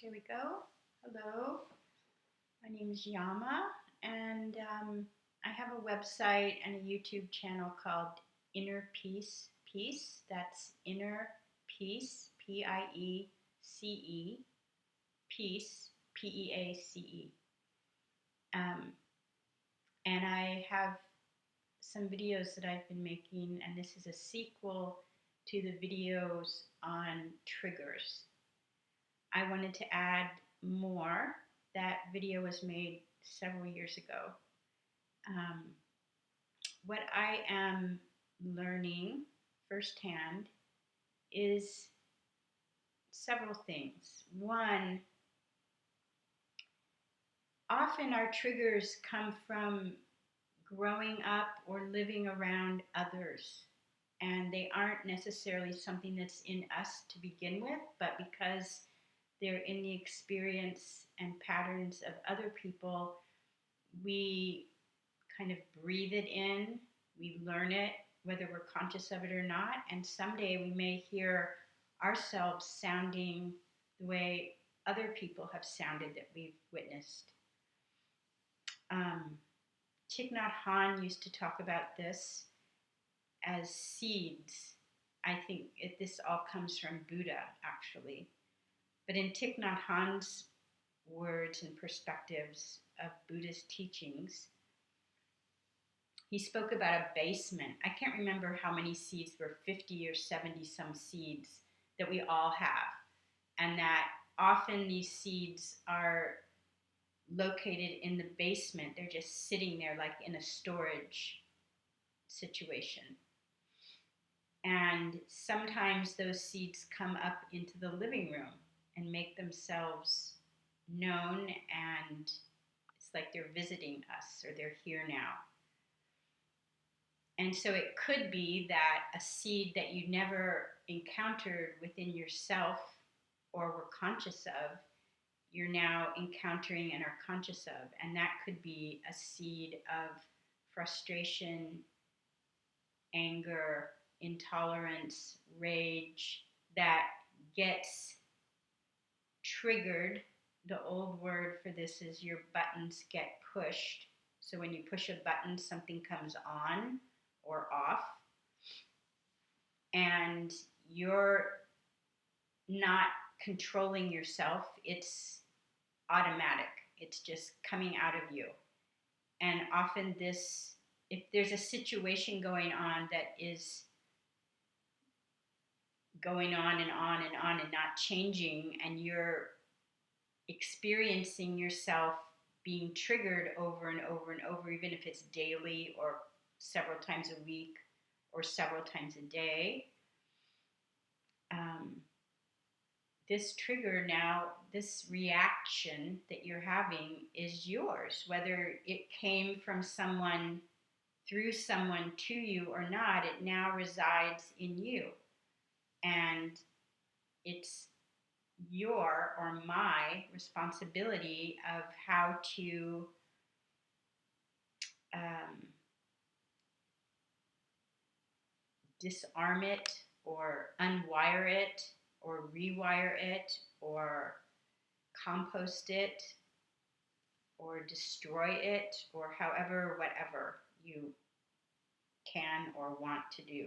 Here we go. Hello, my name is Yamah, and I have a website and a YouTube channel called Inner Peace Peace. That's Inner Peace, Piece, Peace, Peace. Um, and I have some videos that I've been making, and this is a sequel to the videos on triggers. I wanted to add more. That video was made several years ago. Um, what I am learning firsthand is several things. One, often our triggers come from growing up or living around others, and they aren't necessarily something that's in us to begin with, but because they're in the experience and patterns of other people, we kind of breathe it in, we learn it, whether we're conscious of it or not, and someday we may hear ourselves sounding the way other people have sounded that we've witnessed. Um, Thich Nhat Hanh used to talk about this as seeds. I think this all comes from Buddha, actually. But in Thich Nhat Hanh's words and perspectives of Buddhist teachings, he spoke about a basement. I can't remember how many seeds, there were 50 or 70 some seeds that we all have. And that often these seeds are located in the basement. They're just sitting there like in a storage situation. And sometimes those seeds come up into the living room and make themselves known, and it's like they're visiting us or they're here now. And so it could be that a seed that you never encountered within yourself or were conscious of, you're now encountering and are conscious of. And that could be a seed of frustration, anger, intolerance, rage that gets triggered. The old word for this is your buttons get pushed. So when you push a button, something comes on or off, and you're not controlling yourself. It's automatic. It's just coming out of you. And often this, if there's a situation going on that is going on and on and on and not changing, and you're experiencing yourself being triggered over and over and over, even if it's daily or several times a week or several times a day, this trigger now, this reaction that you're having is yours, whether it came from someone, through someone to you or not. It now resides in you, and it's your or my responsibility of how to disarm it or unwire it or rewire it or compost it or destroy it, or however, whatever you can or want to do.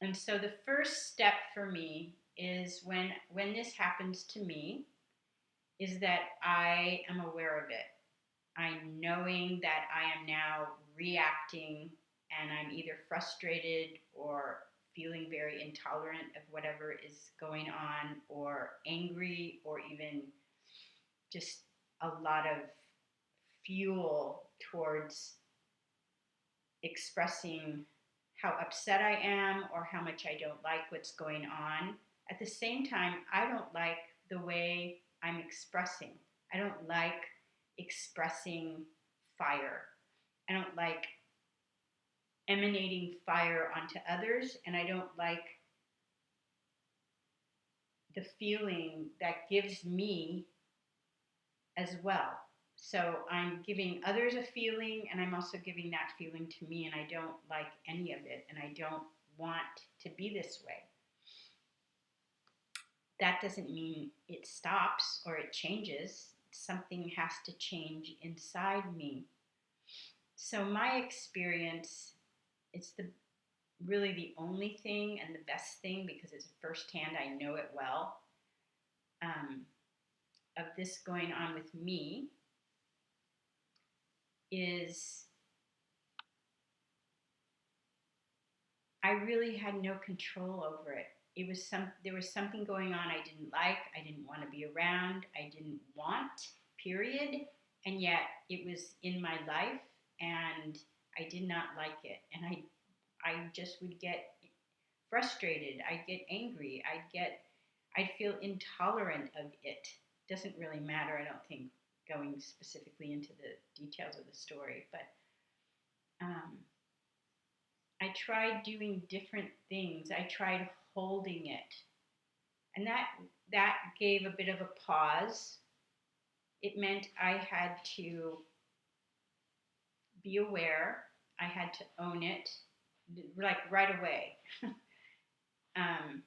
And so the first step for me is when this happens to me, is that I am aware of it. I'm knowing that I am now reacting, and I'm either frustrated or feeling very intolerant of whatever is going on, or angry, or even just a lot of fuel towards expressing how upset I am or how much I don't like what's going on. At the same time, I don't like the way I'm expressing. I don't like expressing fire. I don't like emanating fire onto others, and I don't like the feeling that gives me as well. So I'm giving others a feeling, and I'm also giving that feeling to me, and I don't like any of it, and I don't want to be this way. that doesn't mean it stops or it changes. Something has to change inside me. So my experience, it's the really the only thing and the best thing, because it's firsthand, I know it well, um, of this going on with me is I really had no control over it. There was something going on I didn't like, I didn't want to be around, I didn't want, period. And yet it was in my life and I did not like it. And I just would get frustrated, I'd get angry, I'd feel intolerant of it. Doesn't really matter, I don't think, going specifically into the details of the story, but um, I tried doing different things. I tried holding it, and that gave a bit of a pause. It meant I had to be aware. I had to own it, like right away. um,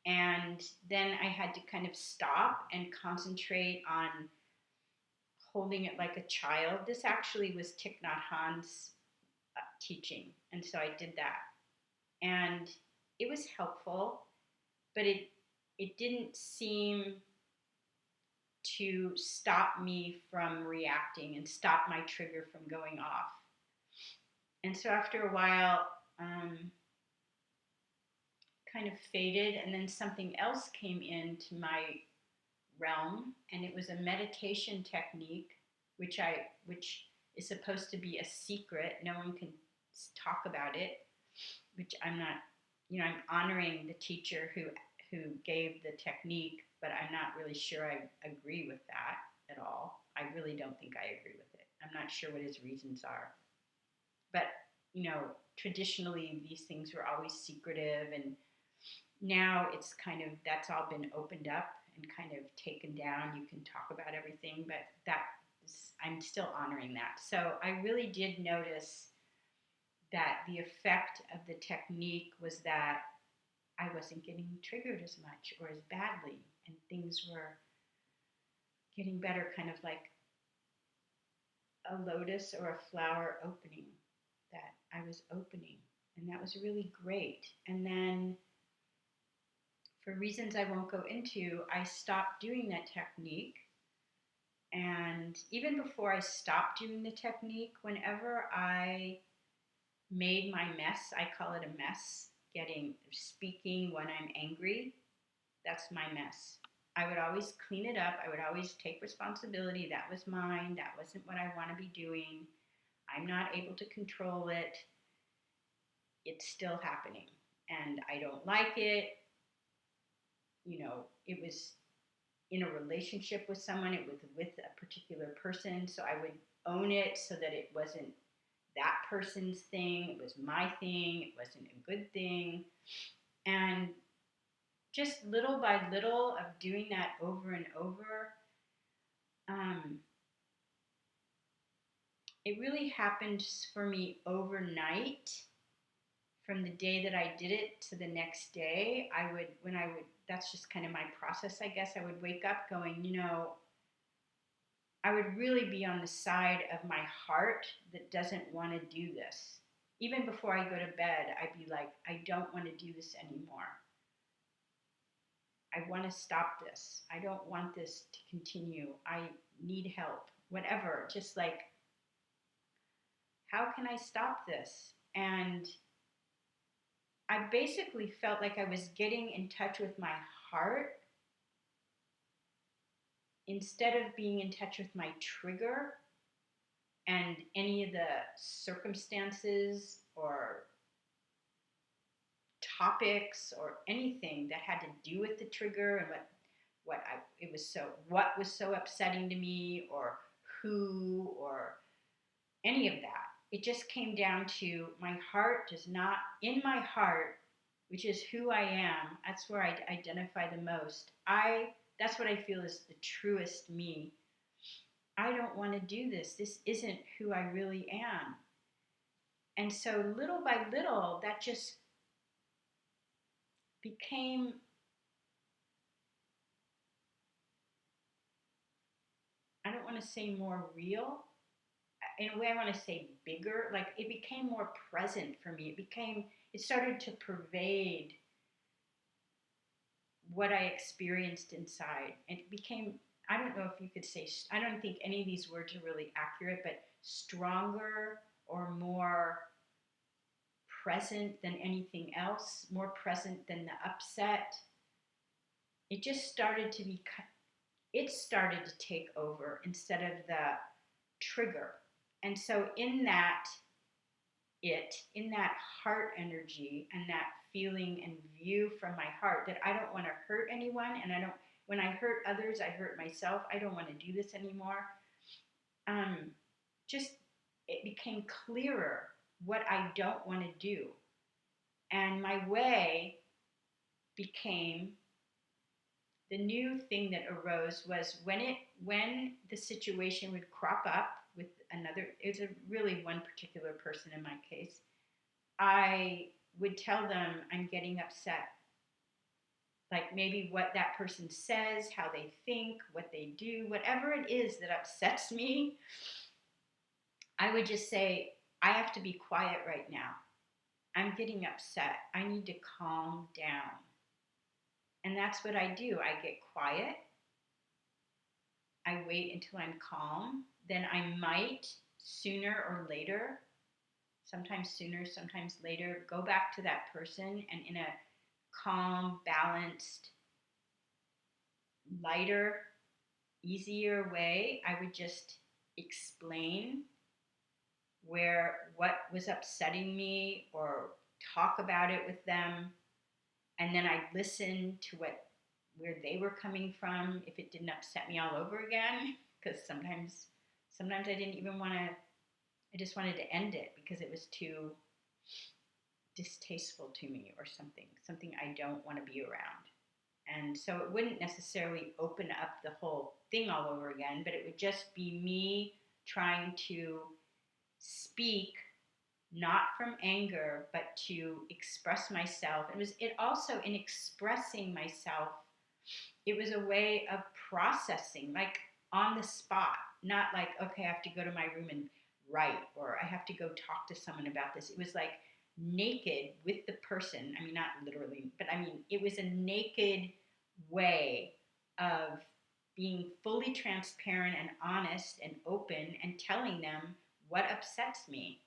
and then I had to kind of stop and concentrate on holding it like a child. This actually was Thich Nhat Hanh's teaching, and so I did that, and it was helpful, but it didn't seem to stop me from reacting and stop my trigger from going off. And so after a while, kind of faded, and then something else came into my realm, and it was a meditation technique, which is supposed to be a secret. No one can talk about it, which I'm not. I'm honoring the teacher who gave the technique, but I'm not really sure I agree with that at all. I really don't think I agree with it. I'm not sure what his reasons are. But, traditionally these things were always secretive, and now it's kind of, that's all been opened up and kind of taken down. You can talk about everything, but I'm still honoring that. So I really did notice that the effect of the technique was that I wasn't getting triggered as much or as badly, and things were getting better, kind of like a lotus or a flower opening, that I was opening. And that was really great. And then, for reasons I won't go into, I stopped doing that technique. And even before I stopped doing the technique, whenever I made my mess, I call it a mess, speaking when I'm angry, that's my mess. I would always clean it up. I would always take responsibility. That was mine. That wasn't what I want to be doing. I'm not able to control it. It's still happening. And I don't like it. It was in a relationship with someone, it was with a particular person. So I would own it so that it wasn't that person's thing. It was my thing. It wasn't a good thing. And just little by little of doing that over and over, it really happened for me overnight. From the day that I did it to the next day, that's just kind of my process, I guess. I would wake up going, I would really be on the side of my heart that doesn't want to do this. Even before I go to bed, I'd be like, I don't want to do this anymore. I want to stop this. I don't want this to continue. I need help. Whatever. Just like, how can I stop this? And I basically felt like I was getting in touch with my heart instead of being in touch with my trigger and any of the circumstances or topics or anything that had to do with the trigger and what was so upsetting to me, or who, or any of that. It just came down to my heart does not, in my heart, which is who I am, that's where I identify the most. That's what I feel is the truest me. I don't want to do this. This isn't who I really am. And so little by little, that just became want to say more real. In a way, I want to say bigger. Like it became more present for me. It started to pervade what I experienced inside. It became, I don't know if you could say, I don't think any of these words are really accurate, but stronger or more present than anything else, more present than the upset. It just started to be, it started to take over instead of the trigger. And so in that heart energy and that feeling and view from my heart that I don't want to hurt anyone, and when I hurt others, I hurt myself. I don't want to do this anymore. Just it became clearer what I don't want to do. And my way became, the new thing that arose was when the situation would crop up with another, it's a really one particular person in my case, I would tell them I'm getting upset. Like maybe what that person says, how they think, what they do, whatever it is that upsets me, I would just say, I have to be quiet right now. I'm getting upset. I need to calm down. And that's what I do. I get quiet. I wait until I'm calm. Then I might sooner or later, sometimes sooner, sometimes later, go back to that person and in a calm, balanced, lighter, easier way, I would just explain what was upsetting me or talk about it with them. And then I'd listen to where they were coming from if it didn't upset me all over again. Because sometimes I didn't even want to, I just wanted to end it because it was too distasteful to me or something I don't want to be around. And so it wouldn't necessarily open up the whole thing all over again, but it would just be me trying to speak not from anger, but to express myself. It also in expressing myself, it was a way of processing, like on the spot, not like, okay, I have to go to my room and write, or I have to go talk to someone about this. It was like naked with the person. I mean, not literally, but I mean, it was a naked way of being fully transparent and honest and open and telling them what upsets me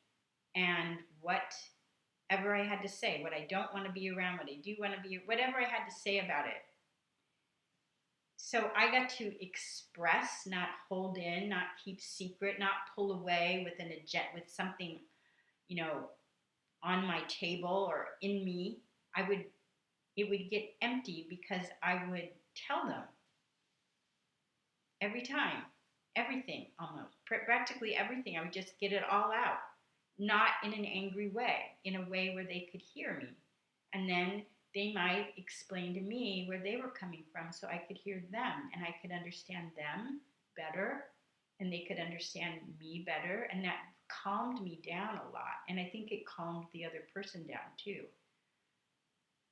and whatever I had to say, what I don't want to be around, what I do want to be, whatever I had to say about it. So I got to express, not hold in, not keep secret, not pull away with something, on my table or in me. It would get empty because I would tell them every time, everything almost, practically everything. I would just get it all out, not in an angry way, in a way where they could hear me. And then they might explain to me where they were coming from so I could hear them and I could understand them better and they could understand me better. And that calmed me down a lot. And I think it calmed the other person down too.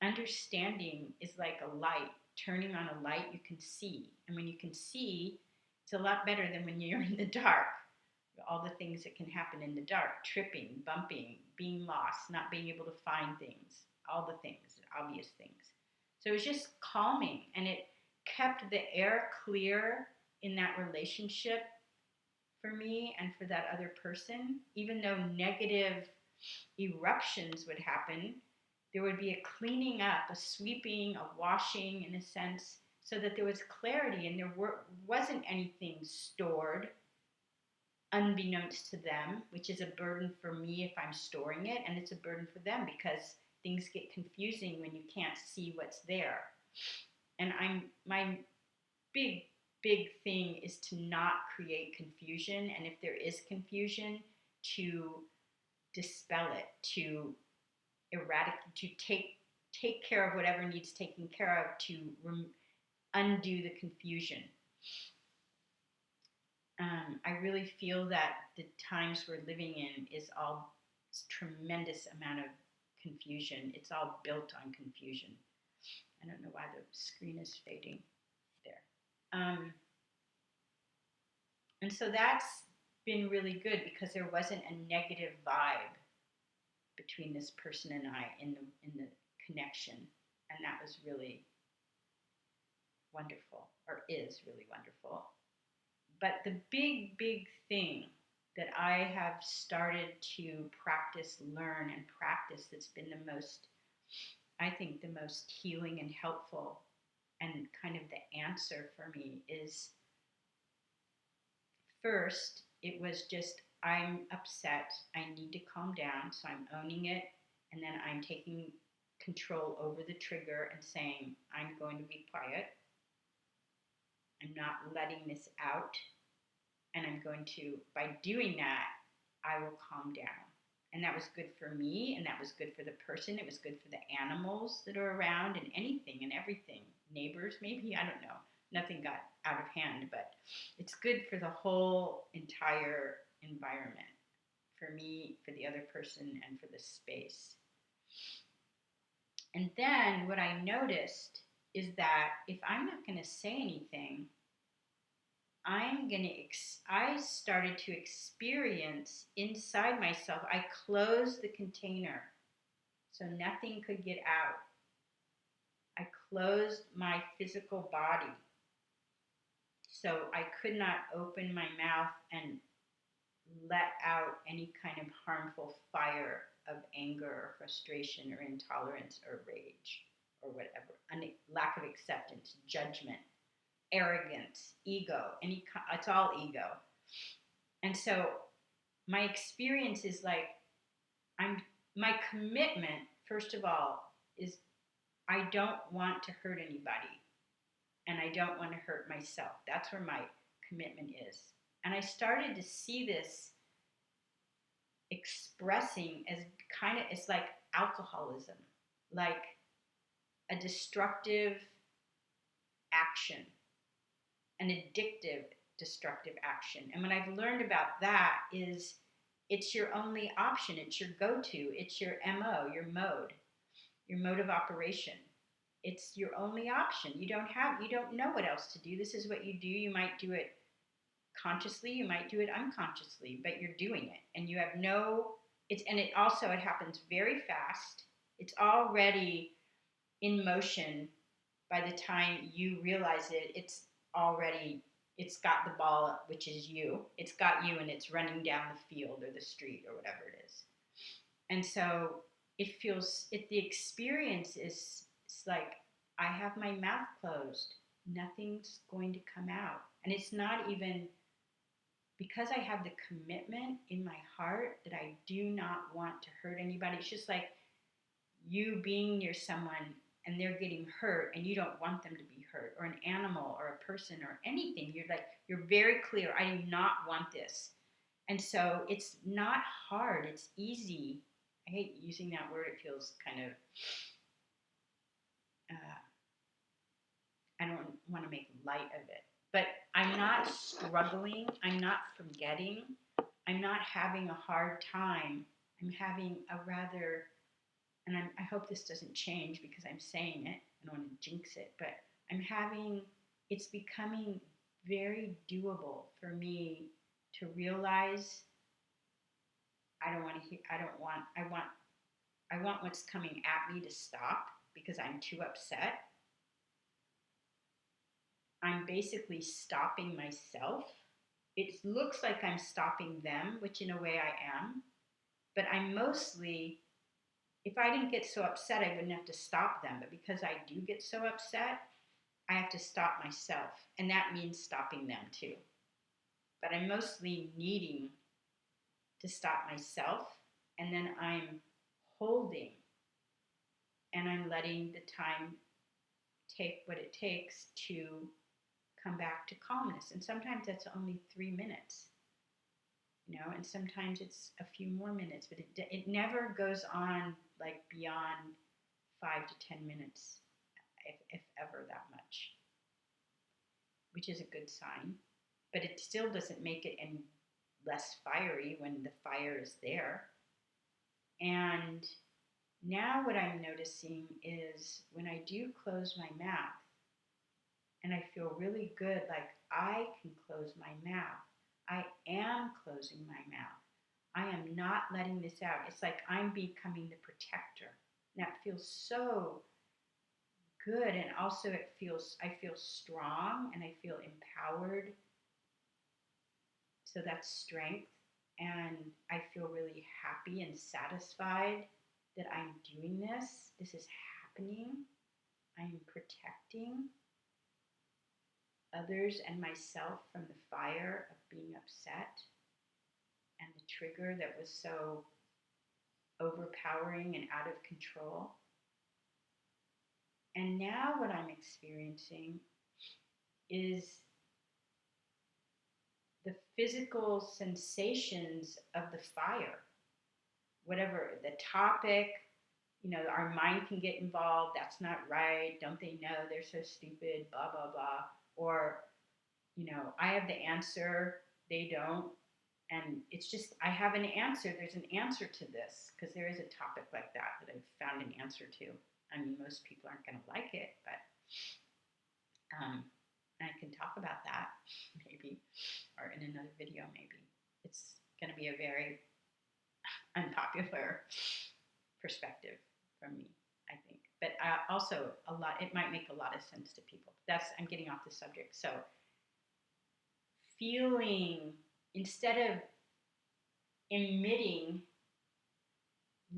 Understanding is like a light. Turning on a light you can see. And when you can see, it's a lot better than when you're in the dark. All the things that can happen in the dark, tripping, bumping, being lost, not being able to find things, all the things, obvious things. So it was just calming, and it kept the air clear in that relationship for me and for that other person. Even though negative eruptions would happen, there would be a cleaning up, a sweeping, a washing in a sense, so that there was clarity and wasn't anything stored unbeknownst to them, which is a burden for me if I'm storing it, and it's a burden for them because things get confusing when you can't see what's there. And my big thing is to not create confusion, and if there is confusion, to dispel it, to eradicate, to take care of whatever needs taken care of, to undo the confusion. I really feel that the times we're living in is all tremendous amount of confusion. It's all built on confusion. I don't know why the screen is fading there. And so that's been really good because there wasn't a negative vibe between this person and I in the connection, and that was really wonderful, or is really wonderful. But the big thing that I have started to practice, learn, and practice that's been the most, I think, the most healing and helpful and kind of the answer for me is first, it was just, I'm upset. I need to calm down. So I'm owning it. And then I'm taking control over the trigger and saying, I'm going to be quiet. I'm not letting this out. And I'm going to, by doing that, I will calm down. And that was good for me, and that was good for the person. It was good for the animals that are around, and anything and everything. Neighbors, maybe, I don't know. Nothing got out of hand, but it's good for the whole entire environment, for me, for the other person, and for the space. And then what I noticed is that if I'm not going to say anything, I started to experience inside myself, I closed the container so nothing could get out. I closed my physical body so I could not open my mouth and let out any kind of harmful fire of anger or frustration or intolerance or rage or whatever, lack of acceptance, judgment, arrogance, ego, it's all ego. And so my experience is like, my commitment, first of all, is I don't want to hurt anybody and I don't want to hurt myself. That's where my commitment is. And I started to see this expressing as kind of, it's like alcoholism, like a destructive action, an addictive destructive action. And what I've learned about that is it's your only option, it's your go-to, it's your MO, your mode of operation. It's your only option. You don't know what else to do. This is what you do. You might do it consciously, you might do it unconsciously, but you're doing it. And you have no, it happens very fast. It's already in motion by the time you realize it. It's got the ball, which is you. It's got you and it's running down the field or the street or whatever it is. And so the experience is, it's like I have my mouth closed. Nothing's going to come out. And it's not even because I have the commitment in my heart that I do not want to hurt anybody. It's just like you being near someone and they're getting hurt and you don't want them to be hurt, or an animal or a person or anything. You're very clear. I do not want this. And so it's not hard. It's easy. I hate using that word. It feels kind of, I don't want to make light of it. But I'm not struggling. I'm not forgetting. I'm not having a hard time. I'm having a rather, and I hope this doesn't change because I'm saying it. I don't want to jinx it, but it's becoming very doable for me to realize I want what's coming at me to stop because I'm too upset. I'm basically stopping myself. It looks like I'm stopping them, which in a way I am, but I'm mostly, if I didn't get so upset, I wouldn't have to stop them. But because I do get so upset, I have to stop myself. And that means stopping them too. But I'm mostly needing to stop myself. And then I'm holding and I'm letting the time take what it takes to come back to calmness. And sometimes that's only 3 minutes, and sometimes it's a few more minutes, but it never goes on like beyond 5 to 10 minutes, if ever that much, which is a good sign. But it still doesn't make it any less fiery when the fire is there. And now what I'm noticing is when I do close my mouth, and I feel really good, like I can close my mouth, I am closing my mouth. I am not letting this out. It's like I'm becoming the protector. And that feels so good. And also I feel strong and I feel empowered. So that's strength. And I feel really happy and satisfied that I'm doing this. This is happening. I'm protecting others and myself from the fire of being upset and the trigger that was so overpowering and out of control. And now what I'm experiencing is the physical sensations of the fire. Whatever the topic, our mind can get involved. That's not right. Don't they know they're so stupid? Blah, blah, blah. Or, I have the answer. They don't. And it's just, I have an answer. There's an answer to this because there is a topic like that I've found an answer to. I mean, most people aren't going to like it, but I can talk about that maybe, or in another video maybe. It's going to be a very unpopular perspective from me, I think. But also it might make a lot of sense to people. I'm getting off the subject. So feeling, instead of emitting,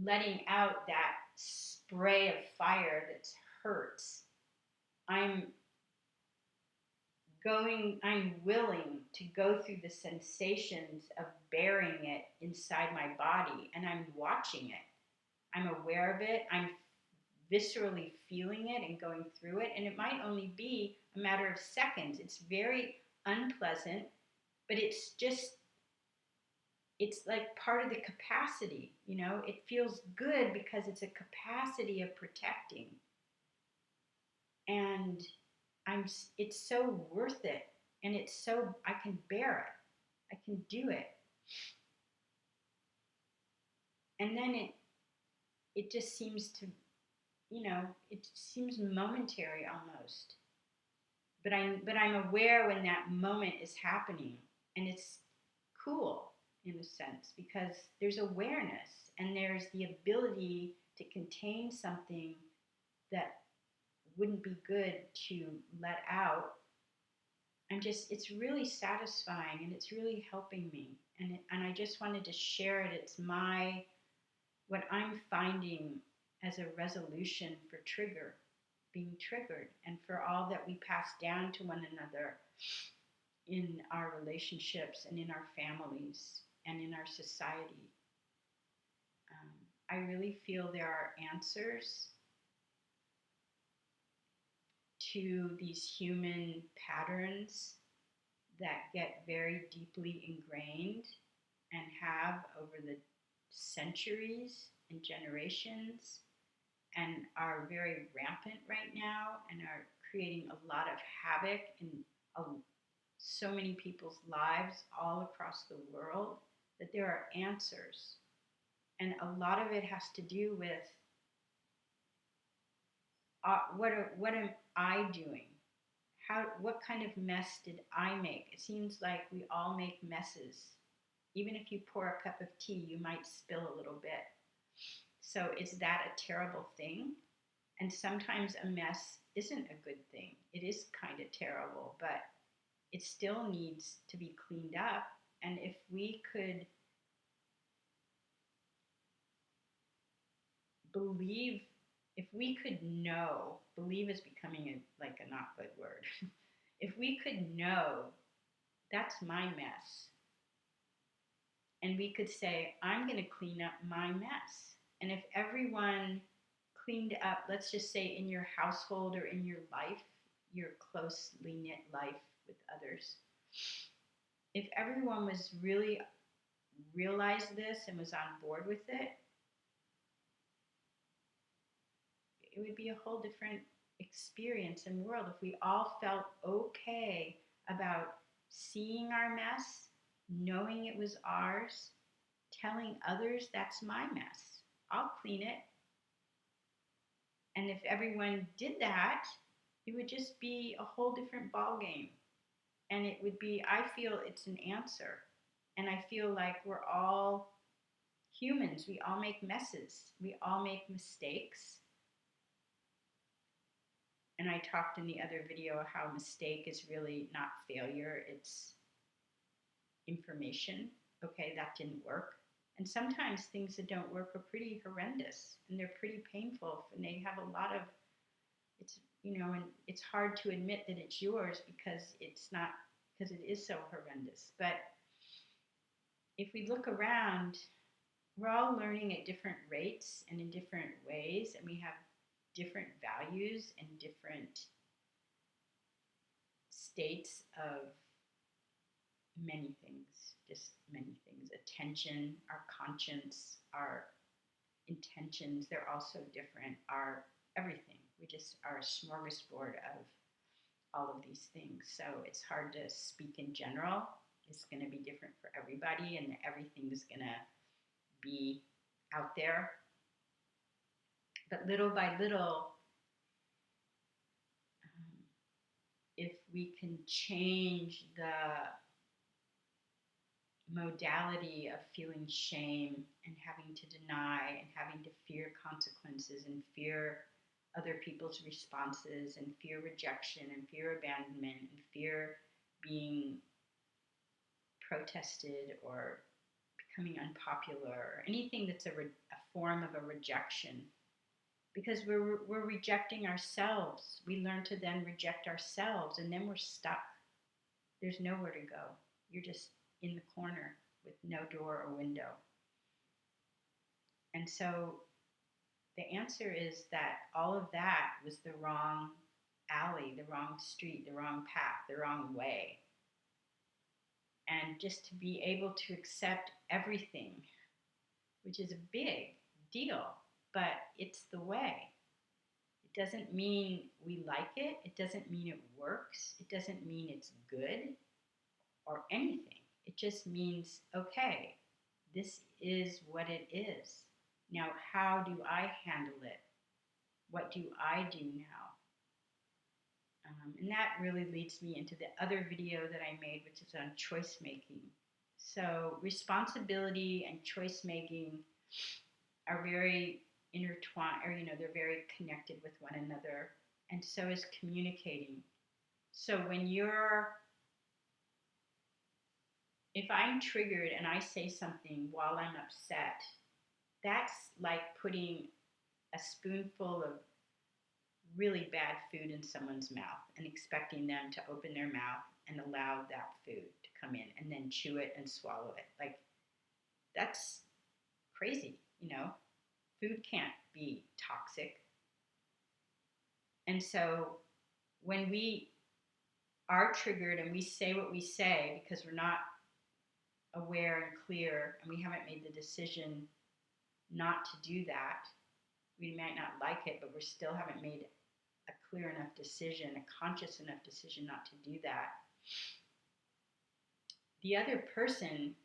letting out that spray of fire that hurts, I'm willing to go through the sensations of bearing it inside my body, and I'm watching it. I'm aware of it. I'm viscerally feeling it and going through it, and it might only be a matter of seconds. It's very unpleasant, but it's like part of the capacity, it feels good because it's a capacity of protecting. And it's so worth it. And I can bear it. I can do it. And then it just seems to, it seems momentary almost. But I'm aware when that moment is happening, and it's cool in a sense because there's awareness and there's the ability to contain something that wouldn't be good to let out. It's really satisfying and it's really helping me. And I just wanted to share it. It's what I'm finding as a resolution for being triggered, and for all that we pass down to one another in our relationships and in our families and in our society. I really feel there are answers to these human patterns that get very deeply ingrained and have over the centuries and generations, and are very rampant right now and are creating a lot of havoc in so many people's lives all across the world, that there are answers. And a lot of it has to do with what am I doing? What kind of mess did I make? It seems like we all make messes. Even if you pour a cup of tea, you might spill a little bit. So is that a terrible thing? And sometimes a mess isn't a good thing. It is kind of terrible, but it still needs to be cleaned up. And if we could believe, if we could know, believe is becoming like a not good word. If we could know that's my mess, and we could say, I'm going to clean up my mess. And if everyone cleaned up, let's just say in your household or in your life, your closely knit life with others, if everyone was really realized this and was on board with it, it would be a whole different experience and world if we all felt okay about seeing our mess, knowing it was ours, telling others that's my mess. I'll clean it. And if everyone did that, it would just be a whole different ball game. And it would be, I feel it's an answer. And I feel like we're all humans. We all make messes. We all make mistakes. And I talked in the other video how mistake is really not failure, it's information. Okay, that didn't work. And sometimes things that don't work are pretty horrendous and they're pretty painful and they have a lot of, it's, and it's hard to admit that it's yours because it's not, because it is so horrendous. But if we look around, we're all learning at different rates and in different ways, and we have different values and different states of many things, just many things. Attention, our conscience, our intentions, they're also different. Our everything. We just are a smorgasbord of all of these things. So it's hard to speak in general. It's going to be different for everybody, and everything's going to be out there. But little by little, if we can change the modality of feeling shame and having to deny and having to fear consequences and fear other people's responses and fear rejection and fear abandonment and fear being protested or becoming unpopular or anything that's a form of a rejection, because we're rejecting ourselves. We learn to then reject ourselves, and then we're stuck. There's nowhere to go. You're just in the corner with no door or window. And so the answer is that all of that was the wrong alley, the wrong street, the wrong path, the wrong way. And just to be able to accept everything, which is a big deal, but it's the way. It doesn't mean we like it. It doesn't mean it works. It doesn't mean it's good or anything. It just means, okay, this is what it is. Now, how do I handle it? What do I do now? And that really leads me into the other video that I made, which is on choice making. So responsibility and choice making are very intertwined, or they're very connected with one another, and so is communicating. So if I'm triggered and I say something while I'm upset, that's like putting a spoonful of really bad food in someone's mouth and expecting them to open their mouth and allow that food to come in and then chew it and swallow it. Like, that's crazy, Food can't be toxic. And so when we are triggered and we say what we say because we're not aware and clear and we haven't made the decision not to do that, we might not like it, but we still haven't made a clear enough decision, a conscious enough decision not to do that. The other person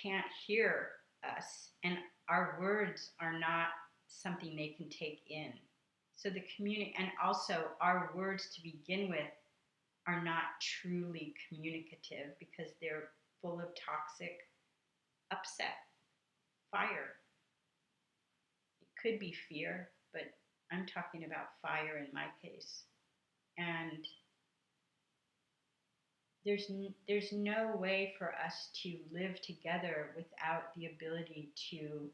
can't hear us, and our words are not something they can take in. So and also our words to begin with are not truly communicative because they're full of toxic upset, fire. It could be fear, but I'm talking about fire in my case. And there's no way for us to live together without the ability to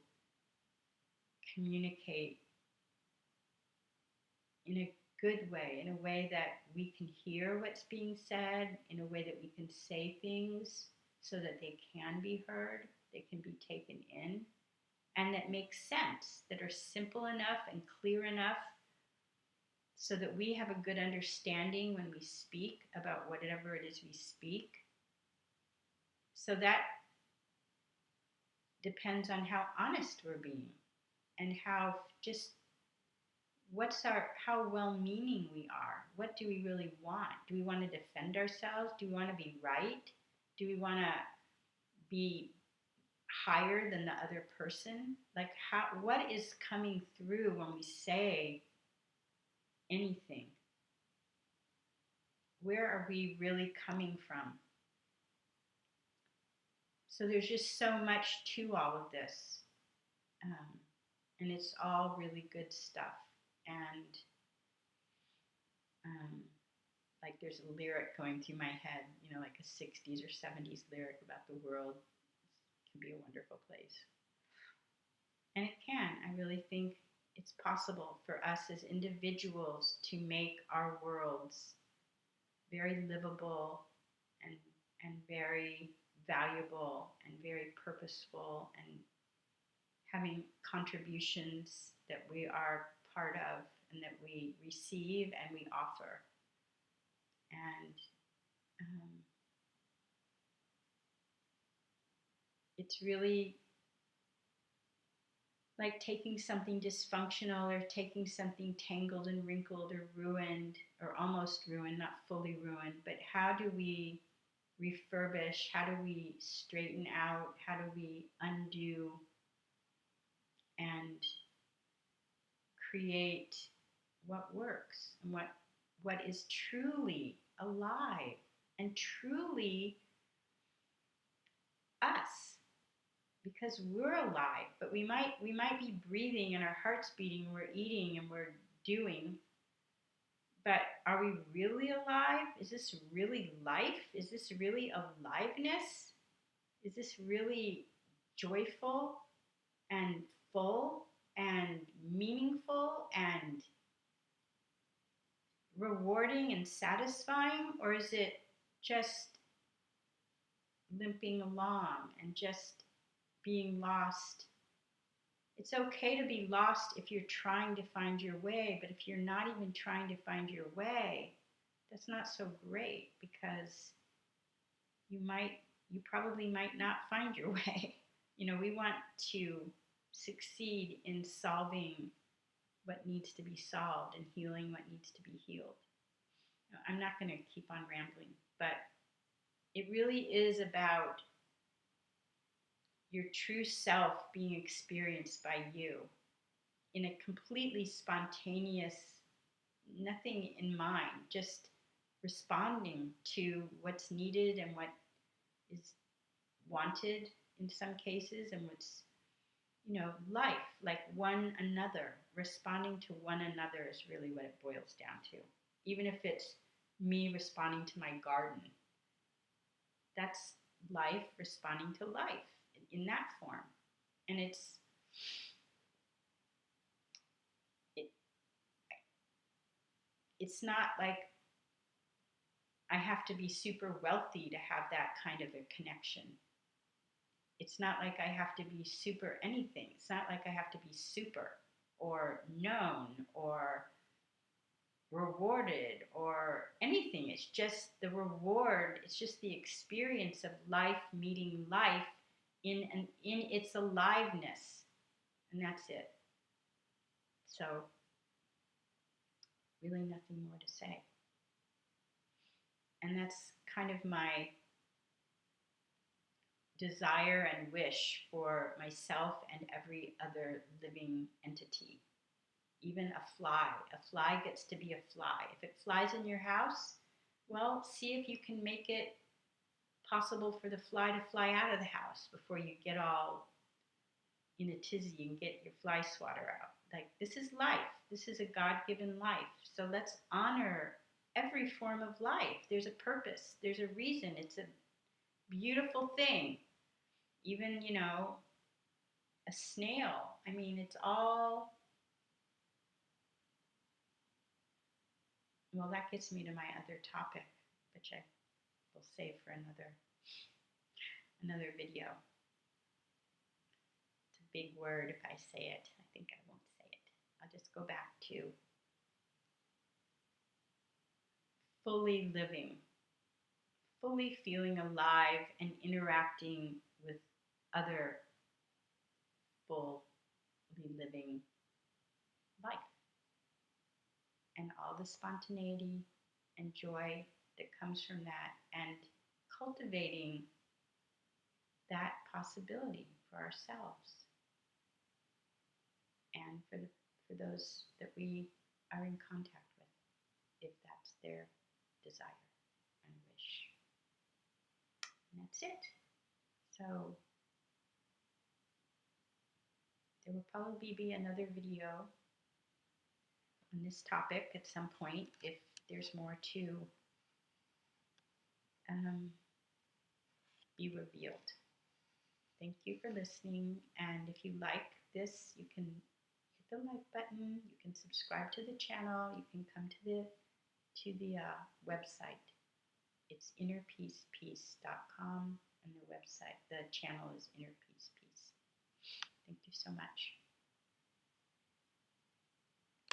communicate in a good way, in a way that we can hear what's being said, in a way that we can say things so that they can be heard, they can be taken in, and that make sense, that are simple enough and clear enough so that we have a good understanding when we speak about whatever it is we speak. So that depends on how honest we're being and how how well-meaning we are. What do we really want? Do we want to defend ourselves? Do we want to be right? Do we want to be higher than the other person? Like, what is coming through when we say anything? Where are we really coming from? So there's just so much to all of this. Um, and it's all really good stuff. And um, like there's a lyric going through my head, like a 60s or 70s lyric about the world. It can be a wonderful place. And it can. I really think it's possible for us as individuals to make our worlds very livable and and very valuable and very purposeful and having contributions that we are part of and that we receive and we offer. And it's really like taking something dysfunctional or taking something tangled and wrinkled or ruined or almost ruined, not fully ruined, but how do we refurbish? How do we straighten out? How do we undo and create what works and what is truly alive and truly us, because we're alive, but we might be breathing and our heart's beating, we're eating and we're doing, but are we really alive? Is this really life? Is this really aliveness? Is this really joyful and full and meaningful and rewarding and satisfying? Or is it just limping along and just being lost? It's okay to be lost if you're trying to find your way, but if you're not even trying to find your way, that's not so great, because you probably might not find your way. We want to succeed in solving what needs to be solved and healing what needs to be healed. I'm not going to keep on rambling, but it really is about your true self being experienced by you in a completely spontaneous, nothing in mind, just responding to what's needed and what is wanted in some cases, and what's, life, like one another, responding to one another is really what it boils down to. Even if it's me responding to my garden, that's life responding to life in that form. And it, it's not like I have to be super wealthy to have that kind of a connection. It's not like I have to be super anything. It's not like I have to be super or known or rewarded or anything. It's just the reward. It's just the experience of life meeting life in its aliveness, and that's it. So really nothing more to say. And that's kind of my desire and wish for myself and every other living entity. Even a fly. A fly gets to be a fly. If it flies in your house, well, see if you can make it possible for the fly to fly out of the house before you get all in a tizzy and get your fly swatter out. Like, this is life. This is a God-given life. So let's honor every form of life. There's a purpose. There's a reason. It's a beautiful thing. Even, a snail. I mean, it's all... Well, that gets me to my other topic, which I will save for another video. It's a big word if I say it. I think I won't say it. I'll just go back to fully living, fully feeling alive and interacting with other fully living life. And all the spontaneity and joy that comes from that, and cultivating that possibility for ourselves and for those that we are in contact with, if that's their desire and wish. And that's it. So there will probably be another video on this topic at some point if there's more to be revealed. Thank you for listening, and if you like this, you can hit the like button, you can subscribe to the channel, you can come to the website. It's innerpeacepeace.com, and the website, the channel is Inner Peace Peace. Thank you so much.